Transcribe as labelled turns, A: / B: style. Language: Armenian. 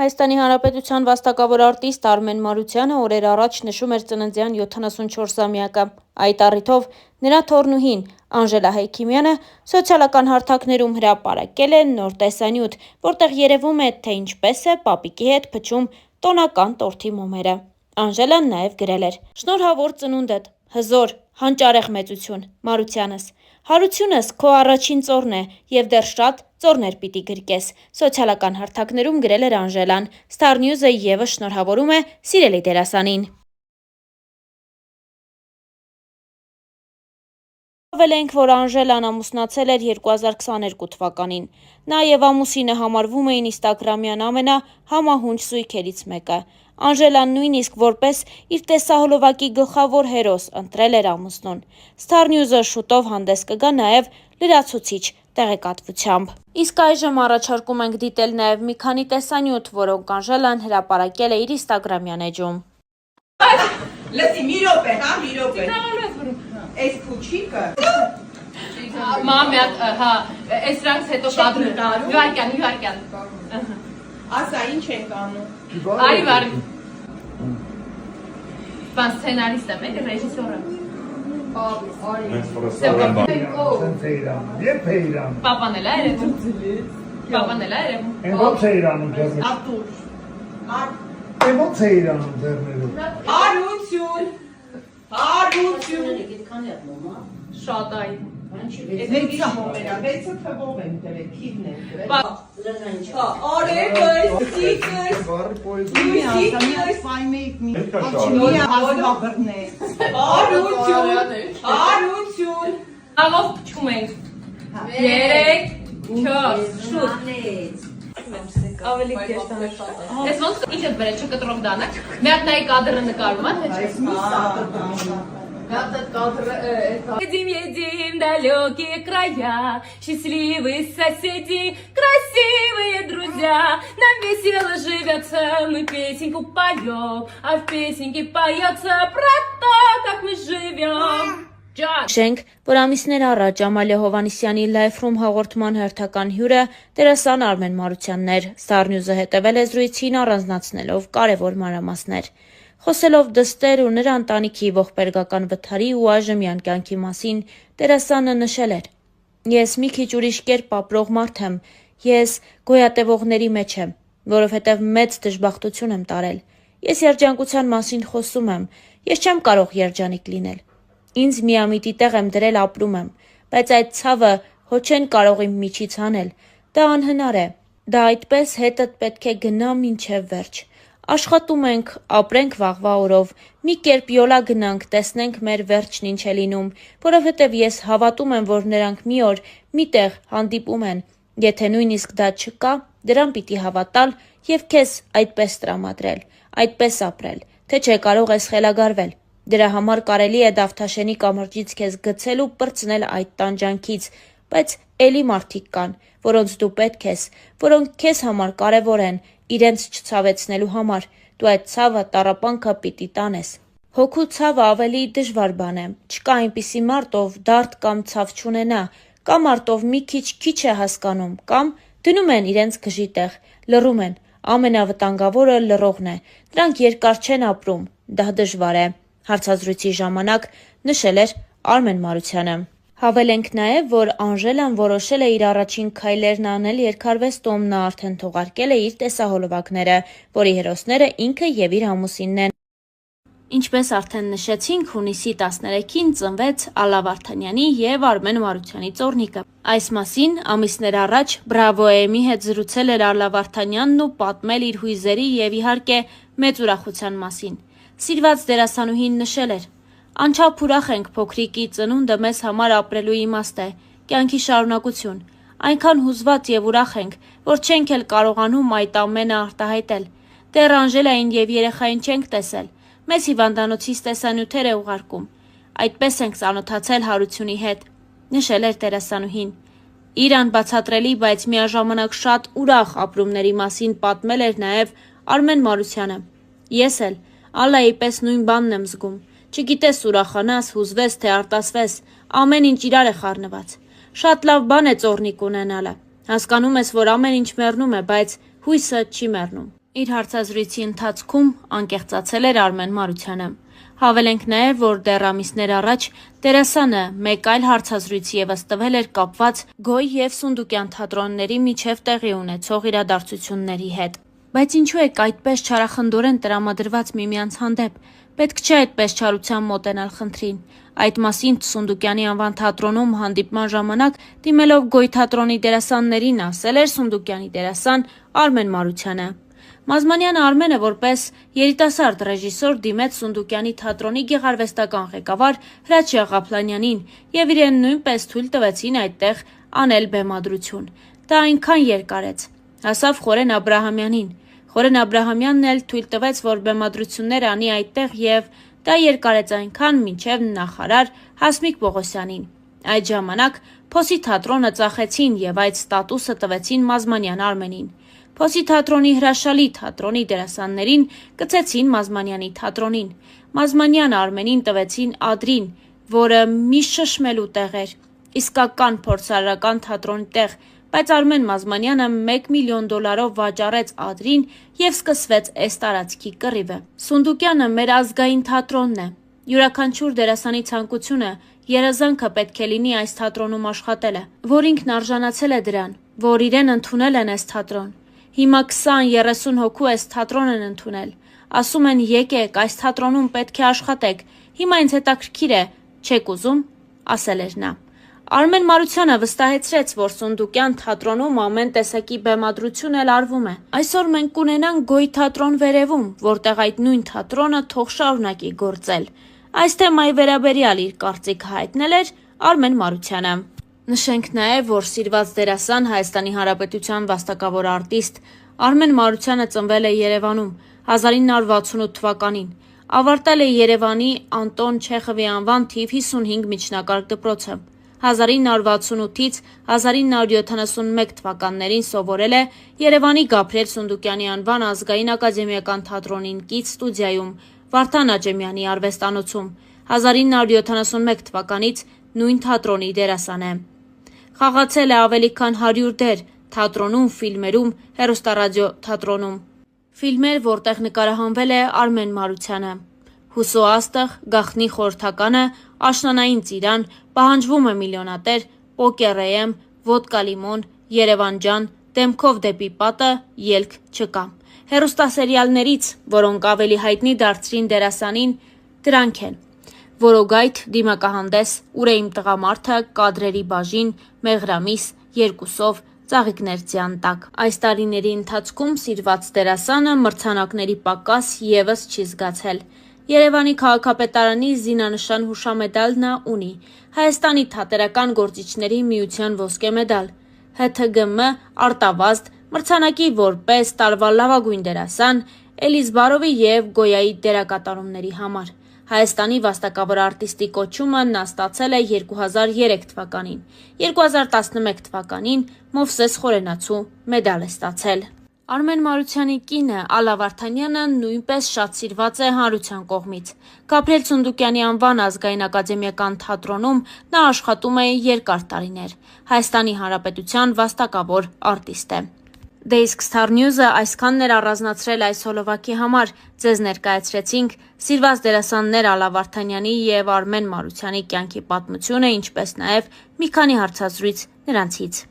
A: Հայաստանի Հանրապետության վաստակավոր արտիստ Արմեն Մարությանը օրեր առաջ նշում էր ծննդյան 74-ամյակը։ Այդ առիթով նրա թոռնուհին Անժելա Հայքիմյանը սոցիալական հարթակներում հրապարակել է նոր տեսանյութ, որտեղ երևում է, թե ինչպես է պապիկի հետ փչում տոնական տորթի մոմերը։ Անժելան նաև գրել էր. «Շնորհավոր ծնունդդ, հզոր, հանճարեղ մեծություն, Մարությանս։ Հարությունս քո առաջին ծոռն է և դեռ շատ ծոռներ պիտի գրկես», սոցիալական հարթակներում գրել էր Անժելան։ Star News-ը ևս շնորհավորում է սիրելի դերասանին։ Հավելենք, որ Անժելան ամուսնացել էր 2022 թվականին։ Նա և ամուսինը համարվում էին ինստագրամյան ամենահամահունչ զույգերից մեկը։ Անժելան նույնիսկ որպես իր տեսահոլովակի գլխավոր հերոս ընտրել էր ամուսնուն։ Star News-ը շուտով հանդես կգա նաև լրացուցիչ տեղեկատվությամբ։ Իսկ այժմ առաջարկում ենք դիտել նաև մի քանի տեսանյութ, որոնք Անժելան հրապարակել է իր ինստագրամյան էջում։
B: Լսի, մի րոպե, հա, մի րոպե։ Այս փուչիկը
C: Մամա, հա, էսրանց հետո կադրը տարում։ Իվարկյան։
B: Ասա, ինչ ենք անում։
C: Արի վար։ Բան սցենարիստ եմ, ռեժիսոր եմ։ Պապան էլ է երևում։ Պապան էլ է երևում։
D: Են ո՞նց է իրանում դեռ։
B: Արտուր։
D: Են ո՞նց է իրանում դեռներով։
B: Հարություն։
C: Շատ այ։
B: Վեցը մոմերա, վեցը թվով եմ դրել, քիվն եմ դրել։ Արևը, սիկս, Հարություն։
C: Ալով փչում ենք։ 3, 4, շուտ։ Ավելի կեշտ անշատ։ Ես ոնց ինչդ բերել չկտրով դանակ։ Մի հատ նայի կադրը նկարում է, թե Едем далекие края, счастливые соседи, красивые друзья. Нам весело живется, мы песенку поем, а в песенке поется про то, как мы живем.
A: Շենք, որ ամիսներ առաջ Ամալիա Հովհաննիսյանի Live-room հաղորդման հերթական հյուրը դերասան Արմեն Մարությանն էր։ Star News-ը հետևել է զրույցին առանձնացնելով կարևոր մանրամասներ։ Խոսելով դստեր ու նրա ընտանիքի ողբերգական վթարի ու այժմյան կյանքի մասին, դերասանը նշել էր. «Ես մի քիչ ուրիշ կերպ ապրող մարդ եմ, ես գոյատևողների մեջ եմ, որովհետև մեծ դժբախտություն եմ տարել։ Ես երջանկության մասին խոսում եմ, ես չեմ կարող երջանիկ լինել։ Ինձ միամիտի տեղ եմ դրել ապրում եմ, բայց այդ ցավը հո չեն կարող իմ միջից հանել, դա անհնար է, դա այդպես հետդ պետք է գնա մինչև վերջ։ Աշխատում ենք, ապրենք վաղվա օրով, մի կերպ յոլա գնանք, տեսնենք մեր վերջն ինչ է լինում, որովհետև ես հավատում եմ, որ նրանք մի օր մի տեղ հանդիպում են, եթե նույնիսկ դա չկա, դրան պիտի հավատալ և քեզ այդպես տրամադրել, այդպես ապրել, թե չէ կարող ես խելագարվել։ Դրա համար կարելի է Դավթաշենի կամրջից քեզ գցել ու պրծնել այդ տանջանքից, բայց էլի մարդիկ կան, որոնց դու պետք ես, որոնք քեզ համար կարևոր են, իրենց չցավեցնելու համար, դու այդ ցավը տառապանքը պիտի տանես։ Հոգու ցավը ավելի դժվար բան է, չկա այնպիսի մարդ, ով դարդ կամ ցավ չունենա, կամ մարդով մի քիչ է հասկանում, կամ դնում են իրենց գժի տեղ, լռում են, ամենավտանգավորը լռողն է, դրանք երկար չեն ապրում, դա դժվար է, հարցազրույցի ժամանակ նշել էր Արմեն Մարությանը։ Հավելենք նաև, որ Անժելան որոշել է իր առաջին քայլերն անել երկարվեստում, նա արդեն թողարկել է իր տեսահոլովակները, որի հերոսները ինքը և իր ամուսինն են։ Ինչպես արդեն նշեցինք, հունիսի 13-ին ծնվեց Ալլա Վարդանյանի և Արմեն Մարությանի ծոռնիկը։ Այս մասին ամիսներ առաջ Bravo AM-ի հետ զրուցել էր Ալլա Վարդանյանն ու պատմել իր հույզերի և իհարկե մեծ ուրախության մասին։ Սիրված դերասանուհին նշել էր. «Անչափ ուրախ ենք, փոքրիկի ծնունդը մեզ համար ապրելու իմաստ է, կյանքի շարունակություն։ Այնքան հուզված և ուրախ ենք, որ չենք էլ կարողանում այդ ամենը արտահայտել։ Դեռ Անժելային և երեխային չենք տեսել։ Մեզ հիվանդանոցից տեսանյութեր է ուղարկում։ Այդպես ենք ծանոթացել Հարությունի հետ», նշել էր դերասանուհին։ Իր անբացատրելի, բայց միաժամանակ շատ ուրախ ապրումների մասին պատմել էր նաև Արմեն Մարությանը։ «Ես էլ Ալլայի պես նույն բանն եմ զգում։ Չգիտես ուրախանաս, հուզվես, թե արտասվես, ամեն ինչ իրար է խառնված։ Շատ լավ բան է ծոռնիկ ունենալը։ Հասկանում ես, որ ամեն ինչ մեռնում է, բայց հույսը չի մեռնում»։ Իր հարցազրույցի ընթացքում անկեղծացել էր Արմեն Մարությանը։ Հավելենք նաև, որ դեռ ամիսներ առաջ դերասանը մեկ այլ հարցազրույց ևս տվել էր կապված Գոյ և Սունդուկյան թատրոնների միջև տեղի ունեցող իրադարձությունների հետ։ Բայց ինչու եք այդպես չարախնդորեն տրամադրված միմյանց հանդեպ։ Պետք չէ այդպես չարությամբ մոտենալ խնդրին։ Այդ մասին Սունդուկյանի անվան թատրոնում հանդիպման ժամանակ դիմելով Գոյ թատրոնի դերասաններին ասել էր Սունդուկյանի դերասան Արմեն Մարությանը։ Մազմանյան Արմենը որպես երիտասարդ ռեժիսոր դիմեց Սունդուկյանի թատրոնի գեղարվեստական ղեկավար Հրաչյա Աղափլանյանին և իրեն նույնպես թույլ տվեցին այդտեղ անել բեմադրություն։ Դա այնքան երկարեց, հասավ Խորեն Աբրահամյանին։ Խորեն Աբրահամյանն էլ թույլ տվեց, որ բեմադրություններ անի այդտեղ և դա երկարեց այնքան, մինչև նախարար Հասմիկ Պողոսյանին։ Այդ ժամանակ Փոսի թատրոնը ծախեցին և այդ ստատուսը տվեցին Մազմանյան Արմենին։ Փոսի թատրոնի հրաշալի թատրոնի դերասաններին կցեցին Մազմանյանի թատրոնին։ Մազմանյան Արմենին տվեցին Ադրին, որը միշտ շշմելու տեղ էր, իսկական փորձարարական թատրոնի տեղ, բայց Արմեն Մազմանյանը $1 միլիոն վաճառեց Ադրին և սկսվեց էս տարածքի կռիվը։ Սունդուկյանը մեր ազգային թատրոնն է։ Յուրաքանչյուր դերասանի ցանկությունը, երազանքը պետք է լինի այս թատրոնում աշխատելը, որ ինքն արժանացել է դրան, որ իրեն ընդունել են այս թատրոն։ Հիմա 20-30 հոգու այս թատրոն են ընդունել։ Ասում են եկեք, այս թատրոնում պետք է աշխատեք։ Հիմա ինձ հետաքրքիր է, չեք ուզում, ասել էր նա։ Արմեն Մարությանը վստահեցրեց, որ Սունդուկյան թատրոնում ամեն տեսակի բեմադրություն էլ արվում է։ Այսօր մենք կունենանք Գոյ թատրոն վերևում, որտեղ այդ նույն թատրոնը թող շարունակի գործել։ Այս թեմայի վերաբերյալ իր կարծիքը հայտնել էր Արմեն Մարությանը։ Նշենք նաև, որ սիրված դերասան Հայաստանի Հանրապետության վաստակավոր արտիստ Արմեն Մարությանը ծնվել է Երևանում 1968 թվականին։ Ավարտել է Երևանի Անտոն Չեխովի անվան թիվ 55 միջնակարգ դպրոցը։ 1968-ից 1971 թվականներին սովորել է Երևանի Գաբրիել Սունդուկյանի անվան ազգային ակադեմիական թատրոնին կից ստուդիայում Վարդան Աճեմյանի արվեստանոցում։ 1971 թվականից նույն թատրոնի դերասան է։ Խաղացել է ավելի քան 100 դեր թատրոնում, ֆիլմերում, հեռուստառադիո թատրոնում։ Ֆիլմեր, որտեղ նկարահանվել է Արմեն Մարությանը։ Հուսո աստղ, Գաղտնի խորհրդականը, Աշնանային ծիրան, Պահանջվում է միլիոնատեր, Պոկեր AM, Վոդկա Լիմոն, Երևան ջան, Դեմքով դեպի պատը, Ելք չկա։ Հեռուստասերիալներից, որոնք ավելի հայտնի դարձրին դերասանին, դրանք են. Որոգայթ, Դիմակահանդես, Ուր է իմ տղամարդը, Կադրերի բաժին, Մեղրամիս, Երկուսով, Ծաղիկներ ձյան տակ։ Այս տարիների ընթացքում սիրված դերասանը մրցանակների պակաս ևս չի զգացել։ Երևանի քաղաքապետարանի զինանշան հուշամեդալ նա ունի, Հայաստանի թատերական գործիչների միության ոսկե մեդալ, ՀԹԳՄ արտավազդ, մրցանակի որպես տարվա լավագույն դերասան Էլիզբարովի և Գոյայի դերակատարումների համար։ Հայաստանի վաստակավոր արտիստի կոչումը նա ստացել է 2003 թվականին, 2011 թվականին Մովսես Խորենացու մեդալ է ստացել։ Արմեն Մարությանի կինը Ալլա Վարդանյանը նույնպես շատ սիրված է հանրության կողմից։ Գաբրիել Սունդուկյանի անվան ազգային ակադեմիական թատրոնում նա աշխատում է երկար տարիներ։ Հայաստանի Հանրապետության վաստակավոր արտիստ է։ Դե իսկ Star News-ը այսքանն էր առանձնացրել այս հոլովակի համար։ Ձեզ ներկայացրեցինք սիրված դերասաններ Ալլա Վարդանյանի և Արմեն Մարությանի կյանքի պատմությունը, ինչպես նաև մի քանի հարցազրույց նրանցից։